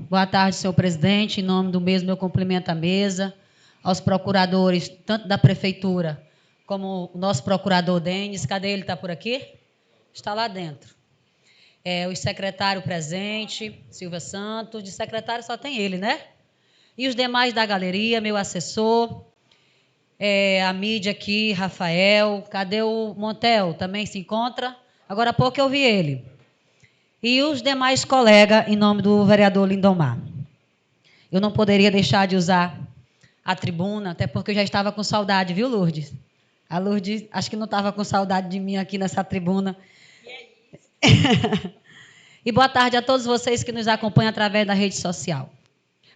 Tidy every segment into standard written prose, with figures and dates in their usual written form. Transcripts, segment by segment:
Boa tarde, senhor presidente. Em nome do mesmo, eu cumprimento a mesa, aos procuradores, tanto da prefeitura como o nosso procurador Denis. Cadê ele? Está por aqui? Está lá dentro. O secretário presente, Silvia Santos. De secretário só tem ele, né? E os demais da galeria, meu assessor, a mídia aqui, Rafael. Cadê o Montel? Também se encontra? Agora há pouco eu vi ele. E os demais colegas, em nome do vereador Lindomar. Eu não poderia deixar de usar a tribuna, até porque eu já estava com saudade, viu, Lourdes? A Lourdes, acho que não estava com saudade de mim aqui nessa tribuna. E boa tarde a todos vocês que nos acompanham através da rede social.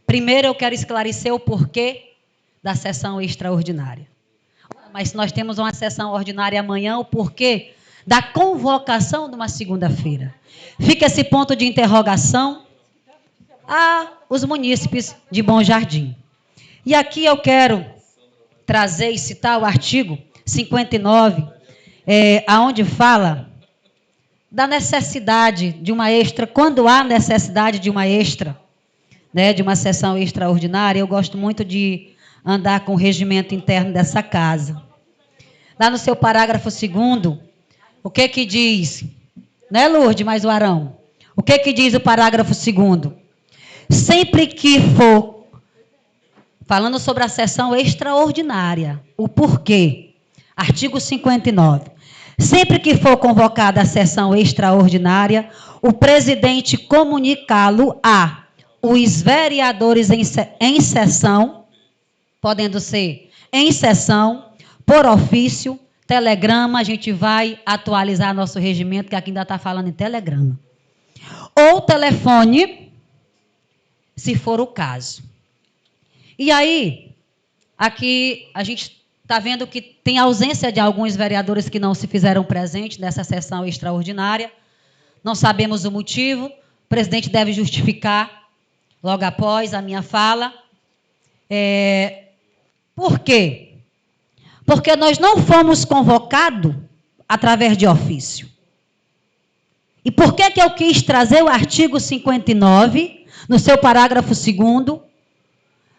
Primeiro, eu quero esclarecer o porquê da sessão extraordinária. Mas se nós temos uma sessão ordinária amanhã, o porquê da convocação de uma segunda-feira? Fica esse ponto de interrogação aos munícipes de Bom Jardim. E aqui eu quero trazer e citar o artigo 59, aonde fala da necessidade de uma extra, quando há necessidade de uma extra, né, de uma sessão extraordinária. Eu gosto muito de andar com o regimento interno dessa casa. Lá no seu parágrafo 2º, o que diz? Né, Lourdes, mais o Arão? O que diz o parágrafo 2º? Sempre que for, falando sobre a sessão extraordinária, o porquê? Artigo 59. Sempre que for convocada a sessão extraordinária, o presidente comunicá-lo a os vereadores em sessão, podendo ser em sessão, por ofício, telegrama, a gente vai atualizar nosso regimento, que aqui ainda está falando em telegrama. Ou telefone, se for o caso. E aí, aqui a gente está vendo que tem ausência de alguns vereadores que não se fizeram presentes nessa sessão extraordinária. Não sabemos o motivo. O presidente deve justificar logo após a minha fala. Por quê? Porque nós não fomos convocados através de ofício. E por que eu quis trazer o artigo 59, no seu parágrafo 2º,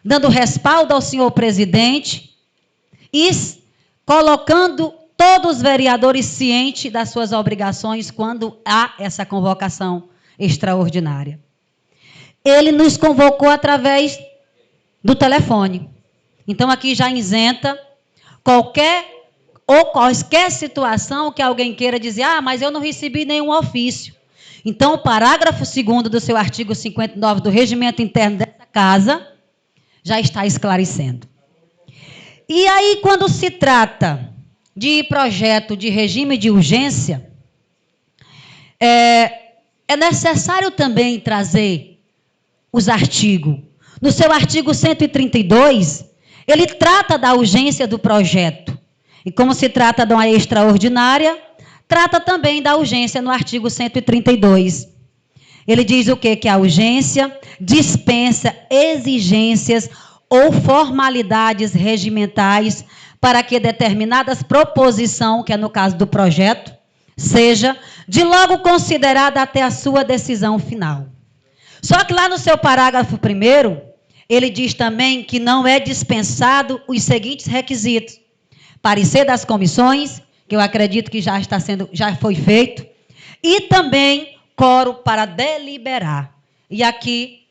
dando respaldo ao senhor presidente e colocando todos os vereadores cientes das suas obrigações quando há essa convocação extraordinária? Ele nos convocou através do telefone. Então, aqui já isenta qualquer situação que alguém queira dizer, mas eu não recebi nenhum ofício. Então, o parágrafo 2º do seu artigo 59 do regimento interno dessa casa já está esclarecendo. E aí, quando se trata de projeto de regime de urgência, é necessário também trazer os artigos. No seu artigo 132, ele trata da urgência do projeto. E como se trata de uma extraordinária, trata também da urgência no artigo 132. Ele diz o quê? Que a urgência dispensa exigências ou formalidades regimentais para que determinadas proposição, que é no caso do projeto, seja de logo considerada até a sua decisão final. Só que lá no seu parágrafo 1º, ele diz também que não é dispensado os seguintes requisitos: parecer das comissões, que eu acredito que já foi feito, e também quórum para deliberar. E aqui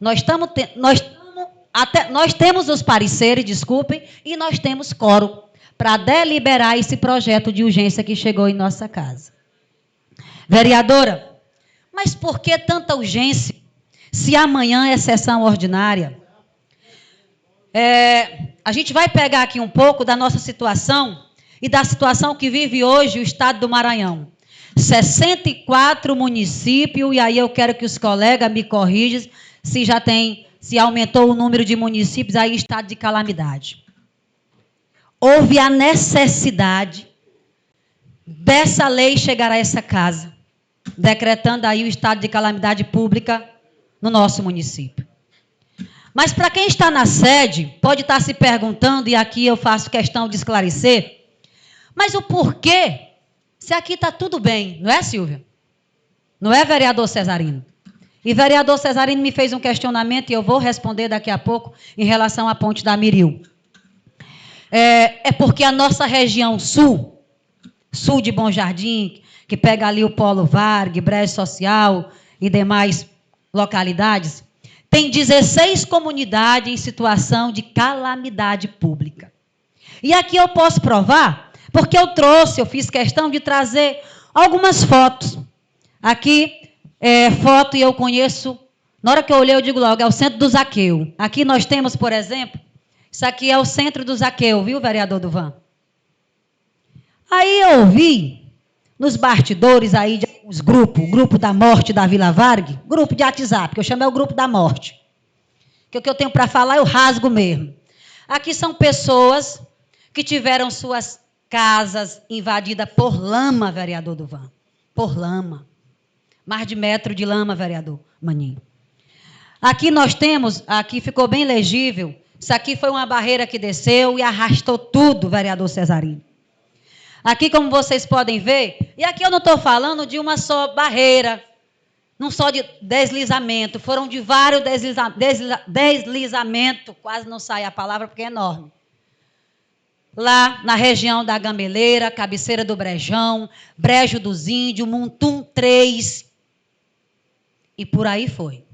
nós temos os pareceres, desculpem, e nós temos quórum para deliberar esse projeto de urgência que chegou em nossa casa. Vereadora, mas por que tanta urgência se amanhã é sessão ordinária? A gente vai pegar aqui um pouco da nossa situação e da situação que vive hoje o estado do Maranhão. 64 municípios, e aí eu quero que os colegas me corrijam se aumentou o número de municípios aí em estado de calamidade. Houve a necessidade dessa lei chegar a essa casa, decretando aí o estado de calamidade pública no nosso município. Mas para quem está na sede, pode estar se perguntando, e aqui eu faço questão de esclarecer, mas o porquê, se aqui está tudo bem, não é, Silvia? Não é, vereador Cesarino? E vereador Cesarino me fez um questionamento e eu vou responder daqui a pouco em relação à ponte da Miril. É porque a nossa região sul de Bom Jardim, que pega ali o Polo Varg, Brejo Social e demais localidades, tem 16 comunidades em situação de calamidade pública. E aqui eu posso provar, porque eu fiz questão de trazer algumas fotos. Aqui, foto e eu conheço, na hora que eu olhei eu digo logo, é o Centro do Zaqueu. Aqui nós temos, por exemplo, isso aqui é o Centro do Zaqueu, viu, vereador Duvan? Aí eu ouvi, nos bastidores aí, de alguns grupos, o grupo da morte da Vila Varg, grupo de WhatsApp, que eu chamo o grupo da morte. Que o que eu tenho para falar eu rasgo mesmo. Aqui são pessoas que tiveram suas casas invadidas por lama, vereador Duvan. Por lama. Mais de metro de lama, vereador Maninho. Aqui nós temos, aqui ficou bem legível, isso aqui foi uma barreira que desceu e arrastou tudo, vereador Cesarino. Aqui, como vocês podem ver, e aqui eu não estou falando de uma só barreira, não só de deslizamento, foram de vários deslizamentos, quase não sai a palavra porque é enorme. Lá na região da Gameleira, Cabeceira do Brejão, Brejo dos Índios, Muntum 3, e por aí foi.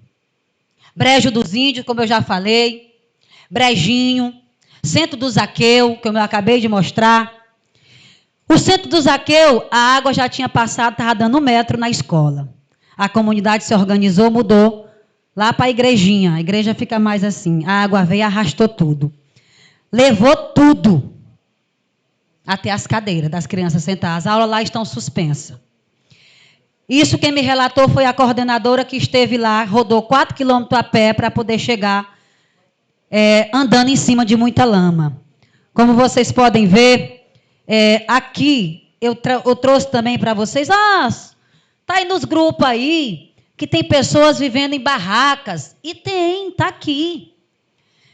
Brejo dos Índios, como eu já falei, Brejinho, Centro do Zaqueu, que eu acabei de mostrar. O Centro do Zaqueu, a água já tinha passado, estava dando 1 metro na escola. A comunidade se organizou, mudou lá para a igrejinha. A igreja fica mais assim. A água veio e arrastou tudo. Levou tudo. Até as cadeiras das crianças sentadas. As aulas lá estão suspensas. Isso quem me relatou foi a coordenadora que esteve lá, rodou 4 quilômetros a pé para poder chegar andando em cima de muita lama. Como vocês podem ver, aqui eu trouxe também para vocês, está aí nos grupos aí, que tem pessoas vivendo em barracas. E tem, está aqui.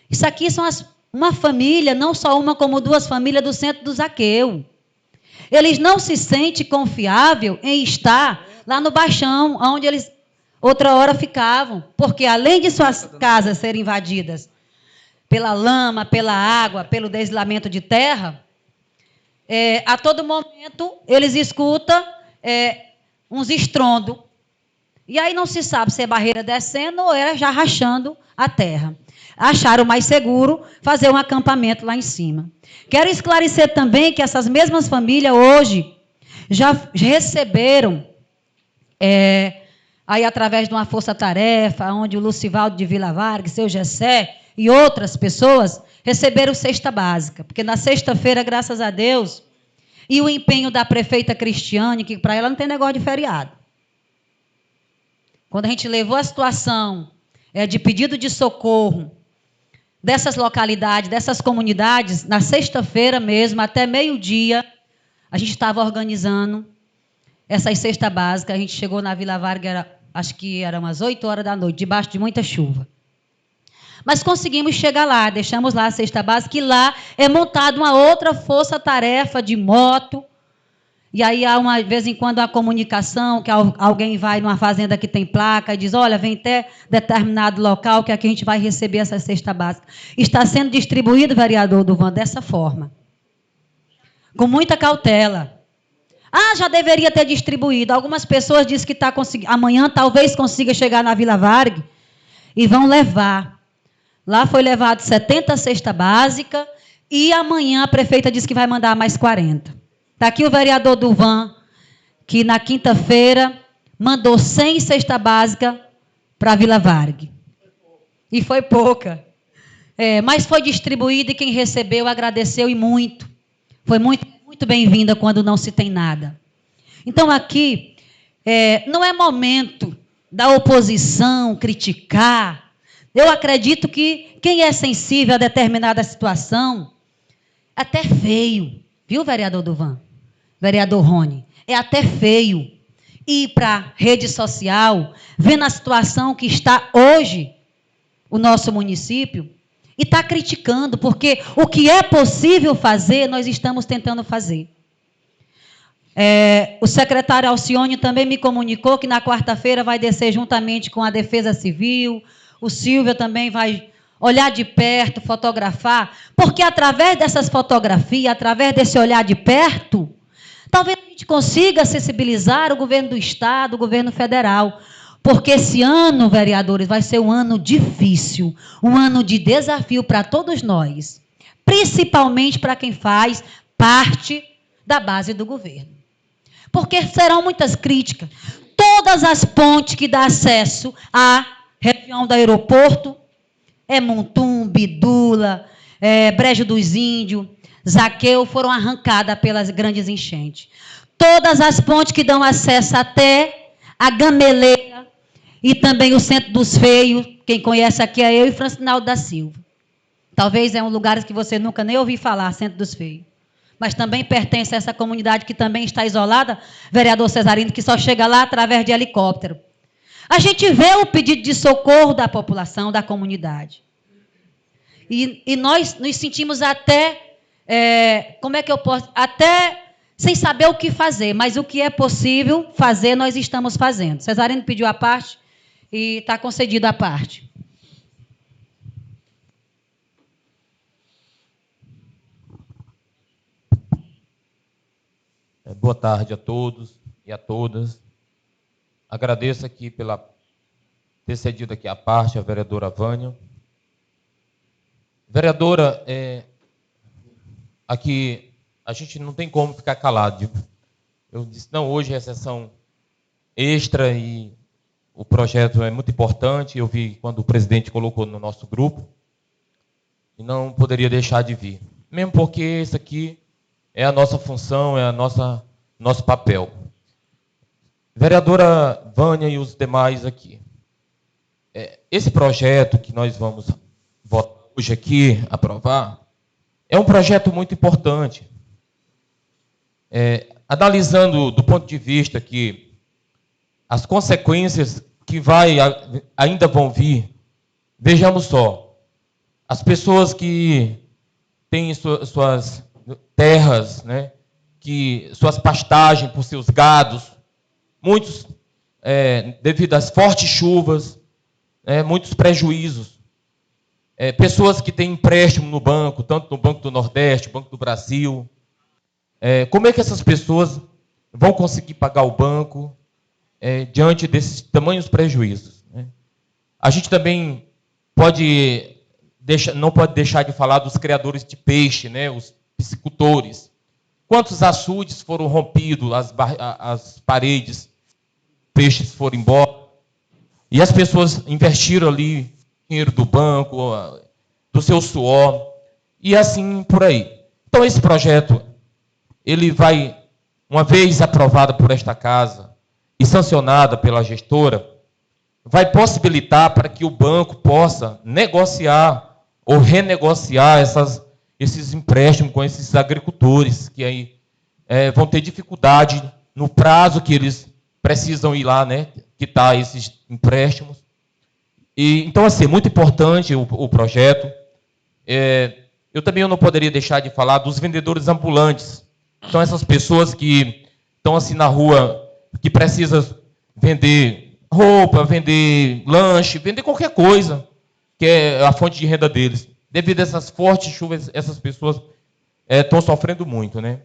Isso aqui são uma família, não só uma, como 2 famílias do Centro do Zaqueu. Eles não se sentem confiáveis em estar lá no Baixão, onde eles outra hora ficavam. Porque além de suas casas serem invadidas pela lama, pela água, pelo deslizamento de terra, a todo momento eles escutam uns estrondos. E aí não se sabe se é barreira descendo ou era já rachando a terra. Acharam mais seguro fazer um acampamento lá em cima. Quero esclarecer também que essas mesmas famílias hoje já receberam, aí através de uma força-tarefa, onde o Lucivaldo de Vila Varg, seu Gessé e outras pessoas receberam cesta básica. Porque na sexta-feira, graças a Deus, e o empenho da prefeita Cristiane, que para ela não tem negócio de feriado. Quando a gente levou a situação de pedido de socorro dessas localidades, dessas comunidades, na sexta-feira mesmo, até meio-dia, a gente estava organizando essas cestas básicas. A gente chegou na Vila Varg, acho que eram umas 8 horas da noite, debaixo de muita chuva. Mas conseguimos chegar lá, deixamos lá a cesta básica, e lá é montada uma outra força-tarefa de moto. E aí há de vez em quando a comunicação, que alguém vai numa fazenda que tem placa e diz, olha, vem até determinado local que aqui a gente vai receber essa cesta básica. Está sendo distribuído, vereador Duvan, dessa forma. Com muita cautela. Já deveria ter distribuído. Algumas pessoas dizem que amanhã talvez consiga chegar na Vila Varg e vão levar. Lá foi levado 70 cesta básica e amanhã a prefeita disse que vai mandar mais 40. Está aqui o vereador Duvan, que na quinta-feira mandou 100 cesta básica para a Vila Varg. E foi pouca. Mas foi distribuída e quem recebeu agradeceu e muito. Foi muito, muito bem-vinda quando não se tem nada. Então aqui, não é momento da oposição criticar. Eu acredito que quem é sensível a determinada situação, até feio, viu, vereador Duvan? Vereador Rony, é até feio ir para a rede social, vendo a situação que está hoje o nosso município, e está criticando, porque o que é possível fazer, nós estamos tentando fazer. O secretário Alcione também me comunicou que na quarta-feira vai descer juntamente com a Defesa Civil, o Silvio também vai olhar de perto, fotografar, porque através dessas fotografias, através desse olhar de perto, talvez a gente consiga sensibilizar o governo do Estado, o governo federal, porque esse ano, vereadores, vai ser um ano difícil, um ano de desafio para todos nós, principalmente para quem faz parte da base do governo. Porque serão muitas críticas. Todas as pontes que dão acesso à região do aeroporto, Montum, Bidula, Brejo dos Índios, Zaqueu, foram arrancadas pelas grandes enchentes. Todas as pontes que dão acesso até a Gameleira e também o Centro dos Feios, quem conhece aqui é eu e Francinaldo da Silva. Talvez é um lugar que você nunca nem ouviu falar, Centro dos Feios. Mas também pertence a essa comunidade que também está isolada, vereador Cesarino, que só chega lá através de helicóptero. A gente vê o pedido de socorro da população, da comunidade. E nós nos sentimos até, como é que eu posso, até sem saber o que fazer, mas o que é possível fazer, nós estamos fazendo. Cesarino pediu a parte e está concedido a parte. Boa tarde a todos e a todas. Agradeço aqui pela ter cedido aqui a parte, a vereadora Vânia. Vereadora, aqui a gente não tem como ficar calado. Eu disse, não, hoje é sessão extra e o projeto é muito importante. Eu vi quando o presidente colocou no nosso grupo e não poderia deixar de vir. Mesmo porque isso aqui é a nossa função, é nosso papel. Vereadora Vânia e os demais aqui. Esse projeto que nós vamos votar hoje aqui, aprovar, é um projeto muito importante. Analisando do ponto de vista que as consequências que ainda vão vir, vejamos só, as pessoas que têm suas terras, né, suas pastagens por seus gados, muitos, devido às fortes chuvas, muitos prejuízos. Pessoas que têm empréstimo no banco, tanto no Banco do Nordeste, Banco do Brasil. Como é que essas pessoas vão conseguir pagar o banco diante desses tamanhos prejuízos? Né? A gente também não pode deixar de falar dos criadores de peixe, né, os piscicultores. Quantos açudes foram rompidos, as paredes, peixes foram embora, e as pessoas investiram ali dinheiro do banco, do seu suor, e assim por aí. Então, esse projeto, ele vai, uma vez aprovado por esta casa e sancionada pela gestora, vai possibilitar para que o banco possa negociar ou renegociar esses empréstimos com esses agricultores, que aí vão ter dificuldade no prazo que eles precisam ir lá, né, quitar esses empréstimos. Então, assim, é muito importante o projeto. Eu também não poderia deixar de falar dos vendedores ambulantes. São essas pessoas que estão assim na rua, que precisam vender roupa, vender lanche, vender qualquer coisa, que é a fonte de renda deles. Devido a essas fortes chuvas, essas pessoas estão sofrendo muito, né?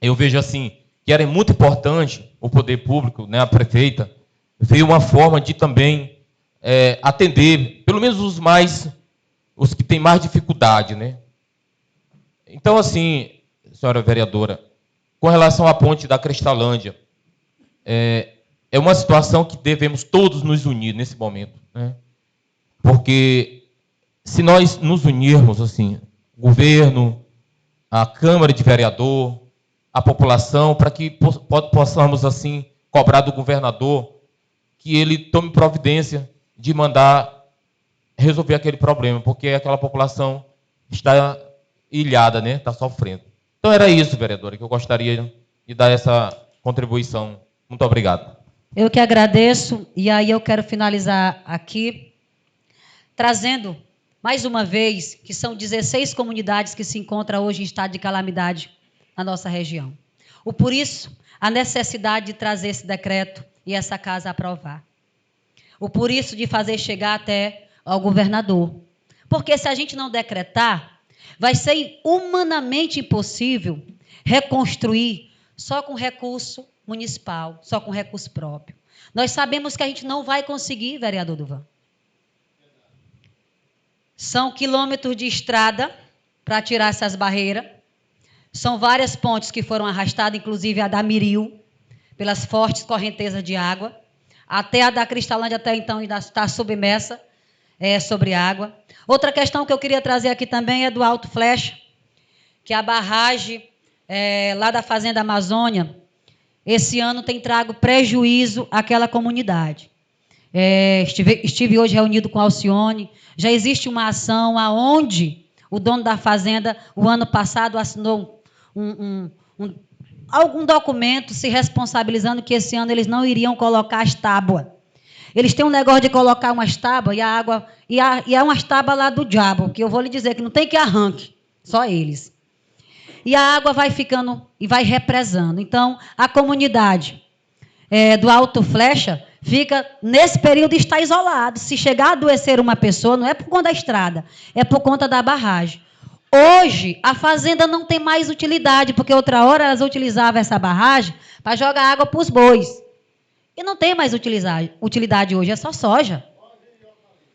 Eu vejo assim que era muito importante o poder público, né, a prefeita, ver uma forma de também atender, pelo menos os que têm mais dificuldade, né? Então, assim, senhora vereadora, com relação à ponte da Cristalândia, é uma situação que devemos todos nos unir nesse momento, né? Porque se nós nos unirmos, assim, o governo, a Câmara de Vereador, a população, para que possamos, assim, cobrar do governador que ele tome providência de mandar resolver aquele problema, porque aquela população está ilhada, né? Está sofrendo. Então, era isso, vereadora, que eu gostaria de dar essa contribuição. Muito obrigado. Eu que agradeço, e aí eu quero finalizar aqui, trazendo, mais uma vez, que são 16 comunidades que se encontram hoje em estado de calamidade na nossa região. Por isso, a necessidade de trazer esse decreto e essa casa aprovar. Por isso, de fazer chegar até ao governador. Porque se a gente não decretar, vai ser humanamente impossível reconstruir só com recurso municipal, só com recurso próprio. Nós sabemos que a gente não vai conseguir, vereador Duvan. São quilômetros de estrada para tirar essas barreiras. São várias pontes que foram arrastadas, inclusive a da Miril, pelas fortes correntezas de água. Até a da Cristalândia, até então, ainda está submersa sobre água. Outra questão que eu queria trazer aqui também é do Alto Flecha, que a barragem lá da Fazenda Amazônia, esse ano tem trago prejuízo àquela comunidade. Estive hoje reunido com a Alcione. Já existe uma ação onde o dono da fazenda, o ano passado, assinou algum documento se responsabilizando que esse ano eles não iriam colocar as tábuas. Eles têm um negócio de colocar umas tábuas e a água... E é umas tábuas lá do diabo, que eu vou lhe dizer que não tem que arranque, só eles. E a água vai ficando e vai represando. Então, a comunidade do Alto Flecha fica, nesse período, está isolado. Se chegar a adoecer uma pessoa, não é por conta da estrada, é por conta da barragem. Hoje, a fazenda não tem mais utilidade, porque outra hora elas utilizavam essa barragem para jogar água para os bois. E não tem mais utilidade hoje, é só soja.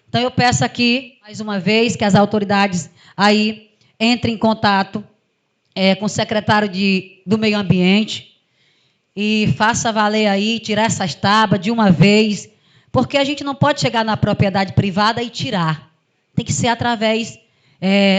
Então, eu peço aqui, mais uma vez, que as autoridades aí entrem em contato com o secretário do Meio Ambiente e faça valer aí, tirar essas tábuas de uma vez, porque a gente não pode chegar na propriedade privada e tirar. Tem que ser através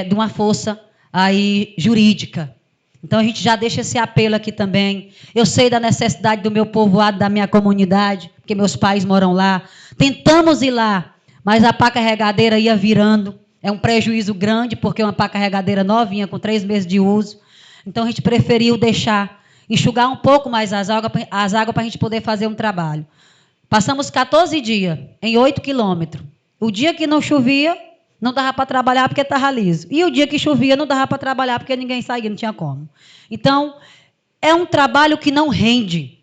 de uma força aí jurídica. Então, a gente já deixa esse apelo aqui também. Eu sei da necessidade do meu povoado, da minha comunidade, porque meus pais moram lá. Tentamos ir lá, mas a pá carregadeira ia virando. É um prejuízo grande, porque é uma pá carregadeira novinha, com 3 meses de uso. Então, a gente preferiu enxugar um pouco mais as águas para a gente poder fazer um trabalho. Passamos 14 dias em 8 quilômetros. O dia que não chovia, não dava para trabalhar porque estava liso. E o dia que chovia, não dava para trabalhar porque ninguém saía, não tinha como. Então, é um trabalho que não rende.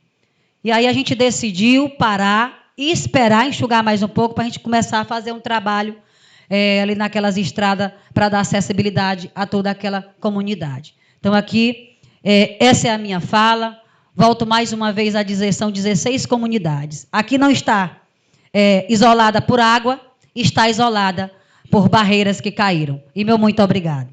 E aí a gente decidiu parar e esperar enxugar mais um pouco para a gente começar a fazer um trabalho ali naquelas estradas para dar acessibilidade a toda aquela comunidade. Então, aqui, essa é a minha fala. Volto mais uma vez a dizer, são 16 comunidades. Aqui não está isolada por água, está isolada por barreiras que caíram. E meu muito obrigado.